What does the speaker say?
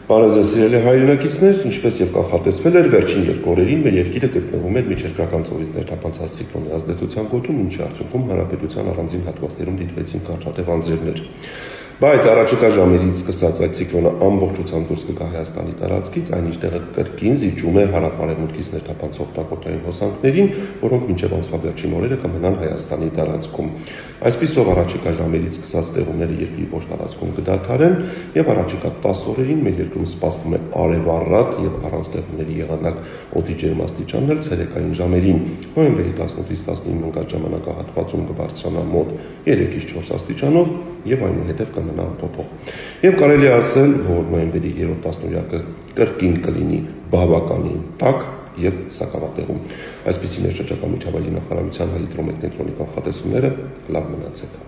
Բարև ձեզ սիրելի հայրենակիցներ, ինչպես եւ կանխատեսվել էր, վերջին 2 օրերին մեր երկիրը գտնվում էր միջերկրական ծովից ներթափանցած ցիկլոնի ազդեցության գոտում, ինչի արդյունքում հանրապետության առանձին հատվածներում դիտվեցին կարճատև անձրևներ։ Բայց առաջիկա ժամերից սկսած այդ ցիկլոնը ամբողջությամբ դուրս կգա Հայաստանի տարածքից, այն իր տեղը կրկին զիջում է հարավ-արևմուտքից ներթափանցող տակոտային հոսանքներին, որոնք մինչև անցյալ վերջին օրերը կմնան Հայաստանի տարածքում։ Այսպիսով առաջիկա ժամերից սկսած տեղումները երկրի ոչ տարածքում կդադարեն եւ առաջիկա 10 օրերին մեր երկրում սպասվում է արևառատ եւ առանց տեղումների եղանակ օդի ջերմաստիճաններ ցերեկային ժամերին։ Նոյեմբերի 18-ից 19 ընկած ժամանակահատվածում կբարձրանա մոտ 3-ից 4 աստիճանով եւ այնուհետեւ կմնա անփոփոխ։ Եվ կարելի է ասել, որ նոյեմբերի 3-րդ տասնօրյակը կրկին կլինի բավականին տաք եւ սակավատեղում։ Այսպիսին է շրջակա միջավայրի նախարարության հիդրոմետ կենտրոնի կանխատեսումները, լավ մնացեք։